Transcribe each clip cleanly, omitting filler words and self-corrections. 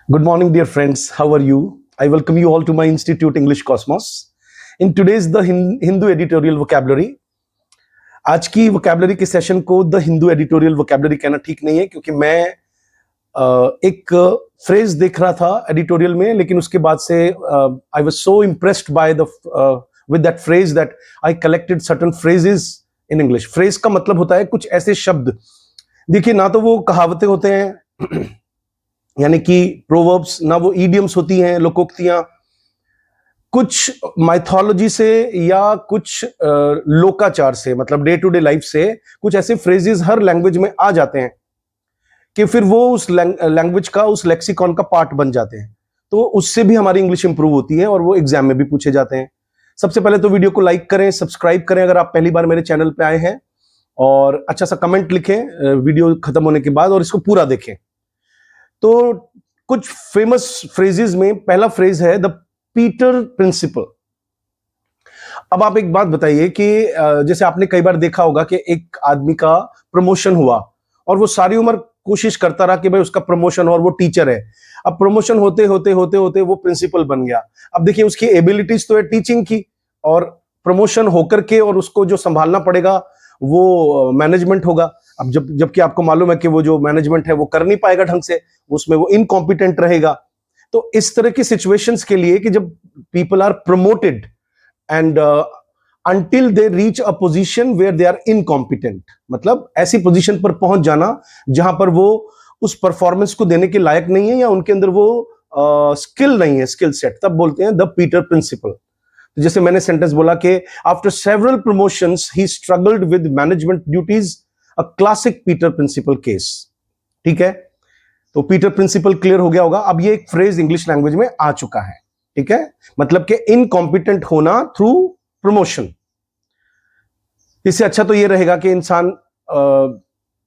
Good morning, dear friends. How are you? I welcome you all to my Institute English Cosmos. In today's the Hindu editorial vocabulary, आज की vocabulary के session को the Hindu editorial vocabulary कहना ठीक नहीं है क्योंकि मैं एक फ्रेज देख रहा था एडिटोरियल में, लेकिन उसके बाद से I was so impressed by the with that phrase that I collected certain phrases in English. Phrase का मतलब होता है कुछ ऐसे शब्द. देखिए, ना तो वो कहावतें होते हैं यानी कि प्रोवर्ब्स, ना वो ईडियम्स होती हैं, लोकोक्तियां. कुछ माइथोलॉजी से या कुछ लोकाचार से, मतलब डे टू डे लाइफ से कुछ ऐसे फ्रेजेस हर लैंग्वेज में आ जाते हैं कि फिर वो उस लैंग्वेज का, उस लेक्सिकॉन का पार्ट बन जाते हैं. तो उससे भी हमारी इंग्लिश इंप्रूव होती है और वो एग्जाम में भी पूछे जाते हैं. सबसे पहले तो वीडियो को लाइक करें, सब्सक्राइब करें अगर आप पहली बार मेरे चैनल पे आए हैं, और अच्छा सा कमेंट लिखें वीडियो खत्म होने के बाद, और इसको पूरा देखें. तो कुछ फेमस फ्रेजेस में पहला फ्रेज है द पीटर प्रिंसिपल. अब आप एक बात बताइए कि जैसे आपने कई बार देखा होगा कि एक आदमी का प्रमोशन हुआ और वो सारी उम्र कोशिश करता रहा कि भाई उसका प्रमोशन हो, और वो टीचर है. अब प्रमोशन होते होते होते होते वो प्रिंसिपल बन गया. अब देखिए, उसकी एबिलिटीज तो है टीचिंग की, और प्रमोशन होकर के और उसको जो संभालना पड़ेगा वो मैनेजमेंट होगा. अब जबकि आपको मालूम है कि वो जो मैनेजमेंट है वो कर नहीं पाएगा ढंग से, उसमें वो इनकॉम्पिटेंट रहेगा. तो इस तरह की सिचुएशंस के लिए कि जब people are promoted and until they reach a position where they are incompetent, मतलब ऐसी पोजीशन पर पहुंच जाना जहां पर वो उस परफॉर्मेंस को देने के लायक नहीं है या उनके अंदर वो स्किल नहीं है, स्किल सेट, तब बोलते हैं द पीटर प्रिंसिपल. जैसे मैंने सेंटेंस बोला कि after several promotions he struggled with management duties, a classic Peter principle case. ठीक है, तो पीटर प्रिंसिपल क्लियर हो गया होगा. अब ये एक फ्रेज इंग्लिश लैंग्वेज में आ चुका है. ठीक है, मतलब कि इनकॉम्पिटेंट होना थ्रू प्रमोशन. इससे अच्छा तो ये रहेगा कि इंसान,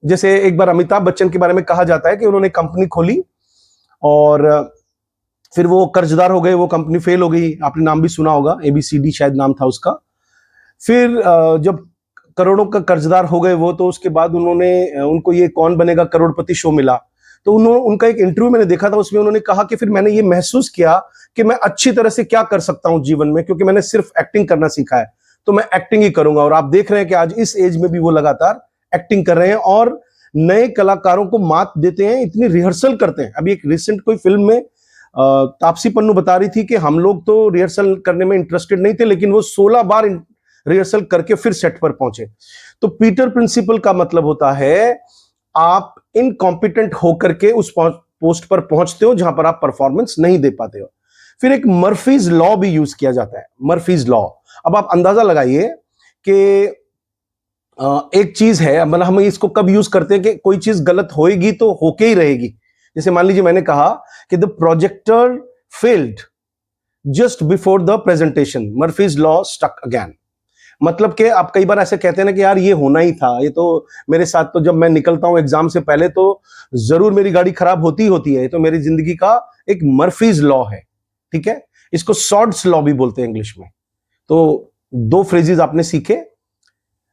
जैसे एक बार अमिताभ बच्चन के बारे में कहा जाता है कि उन्होंने कंपनी खोली और फिर वो कर्जदार हो गए, वो कंपनी फेल हो गई. आपने नाम भी सुना होगा, ABCD शायद नाम था उसका. फिर जब करोड़ों का कर्जदार हो गए वो, तो उसके बाद उनको ये कौन बनेगा करोड़पति शो मिला. तो उनका एक इंटरव्यू मैंने देखा था, उसमें उन्होंने कहा कि फिर मैंने ये महसूस किया कि मैं अच्छी तरह से क्या कर सकता हूं जीवन में, क्योंकि मैंने सिर्फ एक्टिंग करना सीखा है, तो मैं एक्टिंग ही करूंगा. और आप देख रहे हैं कि आज इस एज में भी वो लगातार एक्टिंग कर रहे हैं और नए कलाकारों को मात देते हैं, इतनी रिहर्सल करते हैं. अभी एक रिसेंट कोई फिल्म में तापसी पन्नू बता रही थी कि हम लोग तो रिहर्सल करने में इंटरेस्टेड नहीं थे, लेकिन वो 16 बार रिहर्सल करके फिर सेट पर पहुंचे. तो पीटर प्रिंसिपल का मतलब होता है आप इनकॉम्पिटेंट होकर के उस पोस्ट पर पहुंचते हो जहां पर आप परफॉर्मेंस नहीं दे पाते हो. फिर एक मर्फीज लॉ भी यूज किया जाता है, मर्फीज लॉ. अब आप अंदाजा लगाइए कि एक चीज है, मतलब हम इसको कब यूज करते हैं कि कोई चीज गलत होएगी तो होके ही रहेगी. जैसे मान लीजिए मैंने कहा कि the projector failed just before the presentation, Murphy's law stuck again. मतलब कि आप कई बार ऐसे कहते हैं ना कि यार ये होना ही था, ये तो मेरे साथ, तो जब मैं निकलता हूं एग्जाम से पहले तो जरूर मेरी गाड़ी खराब होती ही होती है. ये तो मेरी जिंदगी का एक मर्फीज लॉ है. ठीक है, इसको सॉर्ड्स लॉ भी बोलते हैं इंग्लिश में. तो दो फ्रेजेस आपने सीखे.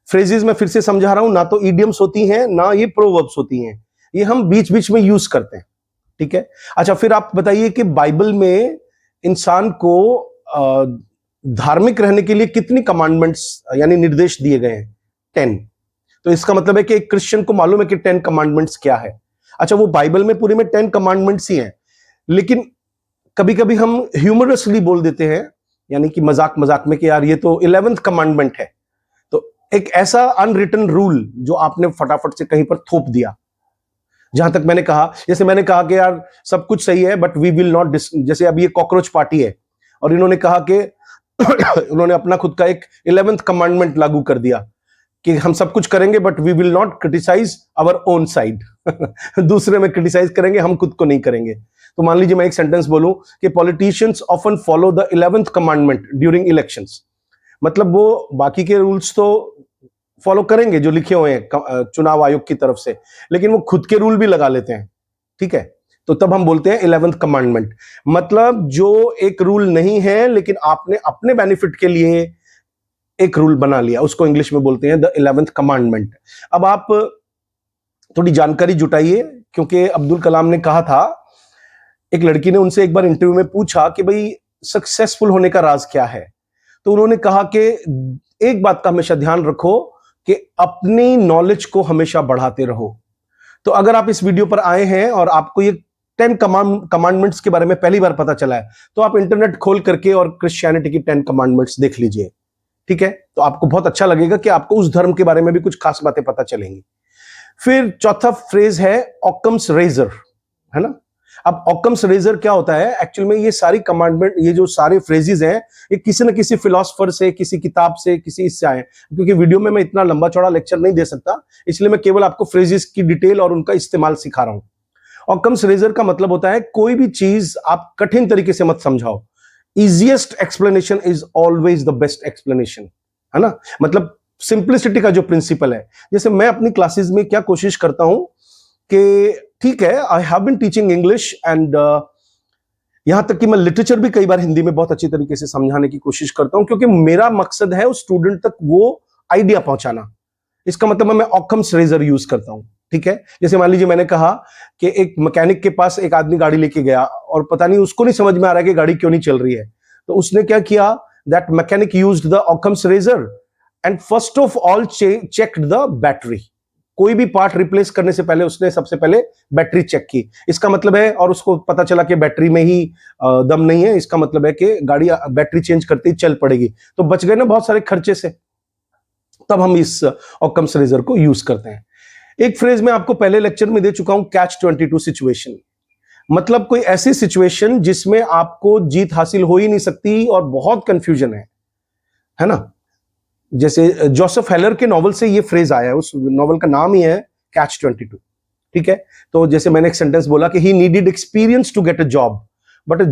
फ्रेजेस मैं फिर से समझा रहा हूं, ना तो ईडियम्स होती हैं ना ये प्रोवर्ब्स होती हैं, ये हम बीच बीच में यूज करते हैं. ठीक है, अच्छा फिर आप बताइए कि बाइबल में इंसान को धार्मिक रहने के लिए कितनी कमांडमेंट्स यानी निर्देश दिए गए हैं? 10. तो इसका मतलब है कि एक क्रिश्चियन को मालूम है कि 10 कमांडमेंट्स क्या है. अच्छा, वो बाइबल में पूरे में 10 कमांडमेंट्स ही हैं, लेकिन कभी कभी हम ह्यूमरसली बोल देते हैं, यानी कि मजाक मजाक में कि यार ये तो 11th कमांडमेंट है. तो एक ऐसा अनरिटन रूल जो आपने फटाफट से कहीं पर थोप दिया. जहां तक मैंने कहा, जैसे मैंने कहा कि यार सब कुछ सही है बट वी विल नॉट, जैसे अब ये कॉकरोच पार्टी है और इन्होंने कहा कि उन्होंने अपना खुद का एक 11th कमांडमेंट लागू कर दिया कि हम सब कुछ करेंगे but we will not criticise our own side. दूसरे में क्रिटिसाइज करेंगे, हम खुद को नहीं करेंगे. तो मान लीजिए मैं एक सेंटेंस बोलूं कि politicians often follow the 11th commandment during elections. मतलब वो बाकी के रूल्स तो फॉलो करेंगे जो लिखे हुए हैं चुनाव आयोग की तरफ से, लेकिन वो खुद के रूल भी लगा लेते हैं. ठीक है, तो तब हम बोलते हैं 11th कमांडमेंट. मतलब जो एक रूल नहीं है लेकिन आपने अपने बेनिफिट के लिए एक रूल बना लिया, उसको इंग्लिश में बोलते हैं द 11th कमांडमेंट. अब आप थोड़ी जानकारी जुटाइए, क्योंकि अब्दुल कलाम ने कहा था एक लड़की ने उनसे एक बार इंटरव्यू में पूछा कि भाई सक्सेसफुल होने का राज क्या है, तो उन्होंने कहा कि एक बात का हमेशा ध्यान रखो कि अपनी नॉलेज को हमेशा बढ़ाते रहो। तो अगर आप इस वीडियो पर आए हैं और आपको ये 10 कमांडमेंट्स के बारे में पहली बार पता चला है, तो आप इंटरनेट खोल करके और क्रिश्चियनिटी की 10 कमांडमेंट्स देख लीजिए, ठीक है? तो आपको बहुत अच्छा लगेगा कि आपको उस धर्म के बारे में भी कुछ खास बातें पता चलेंगी। फिर चौथा फ्रेज है ऑकम्स रेजर, है ना? अब ऑकम्स रेजर क्या होता है? एक्चुअल में ये सारी कमांडमेंट, ये जो सारे फ्रेजेस हैं, ये किसी न किसी फिलोसफर से, किसी किताब से, किसी इससे आए। क्योंकि वीडियो में मैं इतना लंबा चौड़ा लेक्चर नहीं दे सकता, इसलिए मैं केवल आपको फ्रेजेस की डिटेल और उनका इस्तेमाल सिखा रहा हूं। ऑकम्स रेजर का मतलब होता है कोई भी चीज आप कठिन तरीके से मत समझाओ। Easiest explanation is always the best explanation, है ना? मतलब सिंप्लिसिटी का जो प्रिंसिपल है। जैसे मैं अपनी क्लासेस में क्या कोशिश करता हूं कि ठीक है, I have been teaching English and यहां तक कि मैं लिटरेचर भी कई बार हिंदी में बहुत अच्छी तरीके से समझाने की कोशिश करता हूं, क्योंकि मेरा मकसद है उस स्टूडेंट तक वो आइडिया पहुंचाना। इसका मतलब मैं ऑकम्स रेजर यूज करता हूं, ठीक है? जैसे मान लीजिए मैंने कहा कि एक मैकेनिक के पास एक आदमी गाड़ी लेके गया और पता नहीं उसको नहीं समझ में आ रहा है कि गाड़ी क्यों नहीं चल रही है, तो उसने क्या किया? That mechanic used the Occam's razor and first of all checked the battery. कोई भी पार्ट रिप्लेस करने से पहले उसने सबसे पहले बैटरी चेक की। इसका मतलब है, और उसको पता चला कि बैटरी में ही दम नहीं है, इसका मतलब है कि गाड़ी बैटरी चेंज करते ही चल पड़ेगी। तो बच गए ना बहुत सारे खर्चे से। तब हम इस ऑकम्स रेजर को यूज करते हैं। एक फ्रेज मैं आपको पहले लेक्चर में दे चुका हूं, कैच 22 सिचुएशन। मतलब कोई ऐसी सिचुएशन जिसमें आपको जीत हासिल हो ही नहीं सकती और बहुत कंफ्यूजन है ना? जैसे जोसेफ हेलर के नॉवल से ये फ्रेज आया है, उस नॉवल का नाम ही है कैच 22, ठीक है? तो जैसे मैंने एक सेंटेंस बोला कि he needed experience to get a job, but a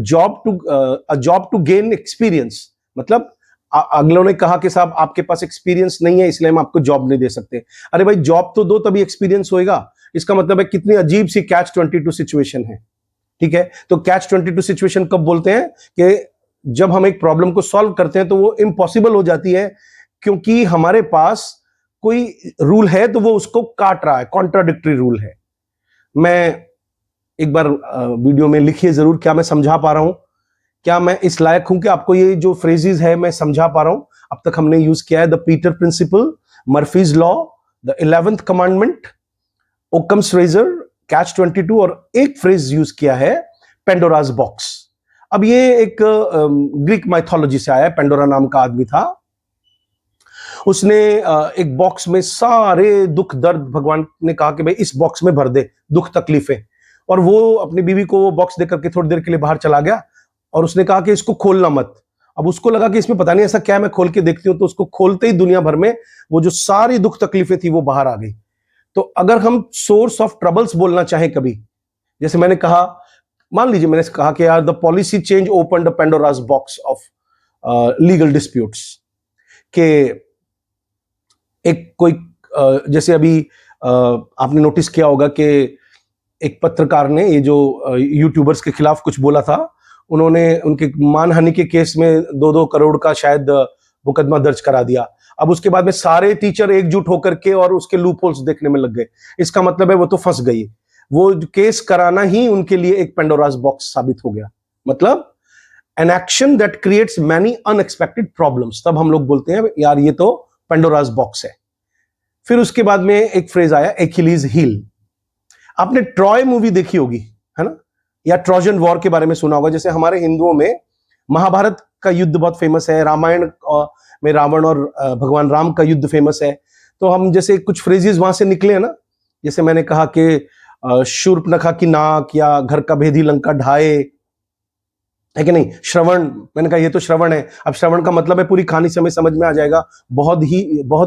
job to gain experience. मतलब अगलों ने कहा कि साहब आपके पास एक्सपीरियंस नहीं है, इसलिए हम आपको जॉब नहीं दे सकते। अरे भाई, जॉब तो दो तभी एक्सपीरियंस होएगा। इसका मतलब है कितनी अजीब सी कैच 22 सिचुएशन है, ठीक है? तो कैच 22 सिचुएशन कब बोलते हैं? कि जब हम एक प्रॉब्लम को सॉल्व करते हैं तो वो इम्पॉसिबल हो जाती है, क्योंकि हमारे पास कोई रूल है तो वो उसको काट रहा है, कॉन्ट्राडिक्टरी रूल है। मैं एक बार वीडियो में लिखिए जरूर, क्या मैं समझा पा रहा हूं? क्या मैं इस लायक हूं कि आपको ये जो फ्रेजेस है मैं समझा पा रहा हूं? अब तक हमने यूज किया है the Peter principle, Murphy's law, the 11th commandment, Occam's razor, catch 22 और एक फ्रेज यूज किया है पेंडोराज बॉक्स। अब ये एक ग्रीक माइथोलॉजी से आया है। पेंडोरा नाम का आदमी था, उसने एक बॉक्स में सारे दुख दर्द, भगवान ने कहा कि भाई इस बॉक्स में भर दे दुख तकलीफें, और वो अपनी बीवी को वो बॉक्स देकर के थोड़ी देर के लिए बाहर चला गया और उसने कहा कि इसको खोलना मत। अब उसको लगा कि इसमें पता नहीं ऐसा क्या है, मैं खोल के देखती हूं। तो उसको खोलते ही दुनिया भर में वो जो सारी दुख तकलीफें थी वो बाहर आ गई। तो अगर हम सोर्स ऑफ ट्रबल्स बोलना चाहें कभी, जैसे मैंने कहा, मान लीजिए मैंने कहा कि यार the policy change open the Pandora's box of legal disputes, के एक कोई जैसे अभी आपने नोटिस किया होगा कि एक पत्रकार ने ये जो यूट्यूबर्स के खिलाफ कुछ बोला था, उन्होंने उनके मानहानि के केस में 2-2 करोड़ का शायद मुकदमा दर्ज करा दिया। अब उसके बाद में सारे टीचर एकजुट होकर के और उसके लूप होल्स देखने में लग गए। इसका मतलब है वो तो फंस गई। वो केस कराना ही उनके लिए एक पेंडोरास बॉक्स साबित हो गया। मतलब an action that creates many unexpected problems. तब हम लोग बोलते हैं यार ये तो पेंडोरास बॉक्स है। फिर उसके बाद में एक फ्रेज आया एकिलीज हील। आपने ट्रॉय मूवी देखी होगी, है ना? या ट्रोजन वॉर के बारे में सुना होगा। जैसे हमारे हिंदुओं में महाभारत का युद्ध बहुत फेमस है, रामायण में रावण और भगवान राम का युद्ध फेमस है। तो हम जैसे कुछ फ्रेजेस वहां से निकले हैं ना, जैसे मैंने कहा कि शूर्पणखा की नाक, या घर का भेदी लंका ढाए, है कि नहीं? श्रवण, मैंने कहा ये तो श्रवण है। अब श्रवण का मतलब है पूरी कहानी से हमें समझ में आ जाएगा, बहुत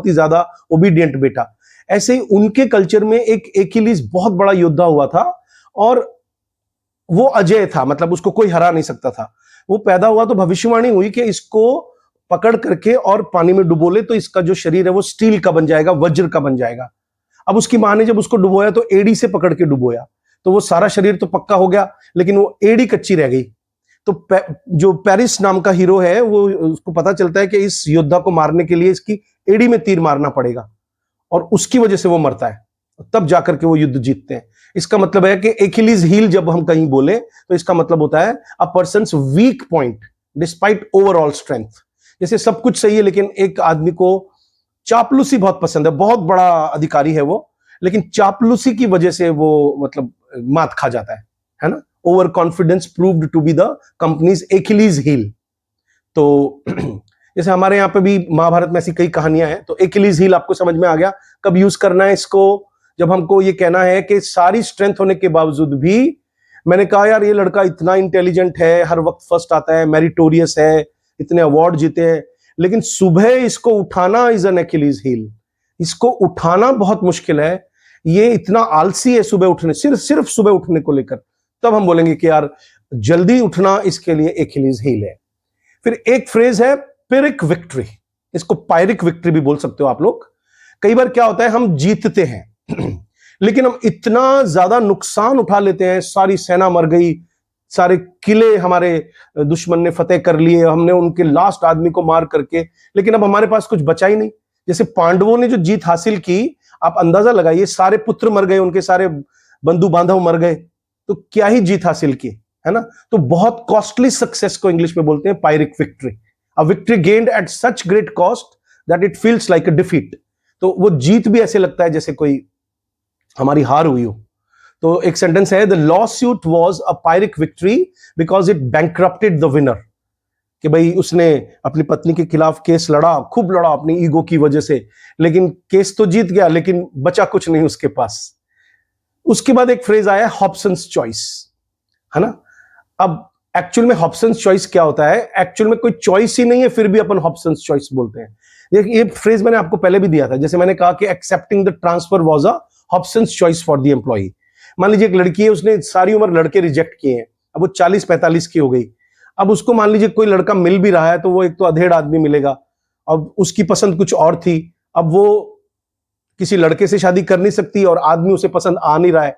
ही ज्यादा ओबीडियंट बेटा। ऐसे ही उनके कल्चर में एक एकिलीज बहुत बड़ा योद्धा हुआ था और वो अजय था, मतलब उसको कोई हरा नहीं सकता था। वो पैदा हुआ तो भविष्यवाणी हुई कि इसको पकड़ करके और पानी में डुबो ले तो इसका जो शरीर है वो स्टील का बन जाएगा, वज्र का बन जाएगा। अब उसकी मां ने जब उसको डुबोया तो एड़ी से पकड़ के डुबोया, तो वो सारा शरीर तो पक्का हो गया, लेकिन वो एड़ी कच्ची रह गई। तो जो पेरिस नाम का हीरो है, वो उसको पता चलता है कि इस योद्धा को मारने के लिए इसकी एड़ी में तीर मारना पड़ेगा, और उसकी वजह से वो मरता है। तब जाकर के वो युद्ध जीतते हैं। इसका मतलब है कि एकिलीज हील जब हम कहीं बोले तो इसका मतलब होता है a person's weak point despite overall strength. जैसे सब कुछ सही है लेकिन एक आदमी को चापलूसी बहुत पसंद है, बहुत बड़ा अधिकारी है वो, लेकिन चापलूसी की वजह से वो मतलब मात खा जाता है ना। Over confidence proved to be the company's Achilles heel. तो जैसे हमारे यहाँ पे भी महाभारत में ऐसी कई कहानियां हैं, तो एकिलीज हील आपको समझ में आ गया कब यूज करना है इसको, जब हमको ये कहना है कि सारी स्ट्रेंथ होने के बावजूद भी मैंने कहा यार ये लड़का इतना इंटेलिजेंट है, हर वक्त फर्स्ट आता है, मेरिटोरियस है, इतने अवार्ड जीते हैं, लेकिन सुबह इसको उठाना इज एन एकिलीज हील। इसको उठाना बहुत मुश्किल है, ये इतना आलसी है सुबह उठने, सिर्फ सुबह उठने को लेकर, तब हम बोलेंगे कि यार जल्दी उठना इसके लिए एकिलीज हील है। फिर एक फ्रेज है पिरिक विक्ट्री, इसको पायरिक विक्ट्री भी बोल सकते हो आप लोग। कई बार क्या होता है हम जीतते हैं लेकिन हम इतना ज्यादा नुकसान उठा लेते हैं, सारी सेना मर गई, सारे किले हमारे दुश्मन ने फतेह कर लिए, हमने उनके लास्ट आदमी को मार करके, लेकिन अब हमारे पास कुछ बचा ही नहीं। जैसे पांडवों ने जो जीत हासिल की, आप अंदाजा लगाइए, सारे पुत्र मर गए, उनके सारे बंधु बांधव मर गए, तो क्या ही जीत हासिल की, है ना। तो बहुत कॉस्टली सक्सेस को इंग्लिश में बोलते हैं पायरिक victory. A victory gained at such great cost that it feels like a defeat. तो वो जीत भी ऐसे लगता है जैसे कोई हमारी हार हुई हो। तो एक सेंटेंस है, the lawsuit was a Pyrrhic victory because it bankrupted the winner, कि भाई उसने अपनी पत्नी के खिलाफ केस लड़ा, खूब लड़ा अपनी ईगो की वजह से, लेकिन केस तो जीत गया लेकिन बचा कुछ नहीं उसके पास। उसके बाद एक फ्रेज आया हॉब्सन्स चॉइस, है ना। अब एक्चुअल में हॉब्सन्स चॉइस क्या होता है, एक्चुअल में कोई चॉइस ही नहीं है फिर भी अपन हॉब्सन्स चॉइस बोलते हैं। ये फ्रेज मैंने आपको पहले भी दिया था, जैसे मैंने कहा कि accepting the transfer was a Hobson's choice for the employee. मान लीजिए एक लड़की है, उसने सारी उम्र लड़के रिजेक्ट किए हैं, अब वो 40-45 की हो गई, अब उसको मान लीजिए कोई लड़का मिल भी रहा है तो वो एक तो अधेड़ आदमी मिलेगा, अब उसकी पसंद कुछ और थी, अब वो किसी लड़के से शादी कर नहीं सकती और आदमी उसे पसंद आ नहीं रहा है,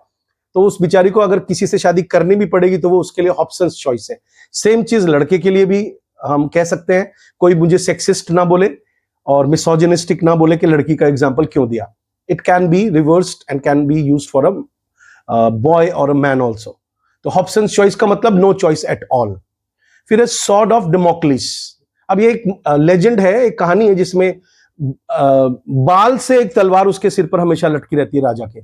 तो उस बेचारी को अगर किसी से शादी करनी भी पड़ेगी तो वो उसके लिए ऑप्शंस चॉइस है। सेम चीज लड़के के लिए भी हम कह सकते हैं, कोई मुझे सेक्सिस्ट ना बोले और मिसोजिनिस्टिक ना बोले कि लड़की का एग्जाम्पल क्यों दिया। It can be reversed and can be used for a boy और अ मैन ऑल्सो। तो ऑप्शंस चॉइस का मतलब नो चॉइस एट ऑल। फिर है सॉर्ड ऑफ डेमोक्लिस। अब ये एक लेजेंड है, एक कहानी है जिसमें बाल से एक तलवार उसके सिर पर हमेशा लटकी रहती है राजा के।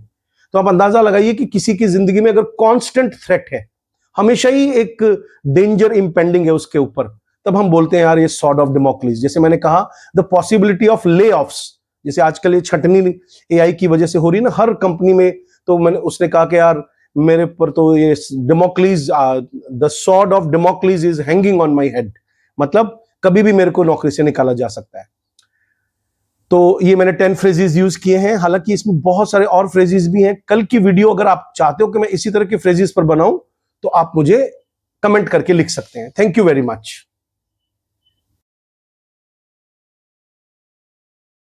तो आप अंदाजा लगाइए कि किसी की जिंदगी में अगर कांस्टेंट थ्रेट है, हमेशा ही एक डेंजर इंपेंडिंग है उसके ऊपर, तब हम बोलते हैं यार ये सॉर्ड ऑफ डेमोक्लिस। जैसे मैंने कहा द पॉसिबिलिटी ऑफ ले ऑफ्स, जैसे आजकल ये छटनी एआई की वजह से हो रही है ना हर कंपनी में, तो मैंने उसने कहा कि यार मेरे पर तो ये Damocles, the sword of Damocles is hanging on my head, मतलब कभी भी मेरे को नौकरी से निकाला जा सकता है। तो ये मैंने 10 फ्रेजेस यूज किए हैं, हालांकि इसमें बहुत सारे और फ्रेजेस भी हैं। कल की वीडियो अगर आप चाहते हो कि मैं इसी तरह के फ्रेजेस पर बनाऊं तो आप मुझे कमेंट करके लिख सकते हैं। Thank you very much.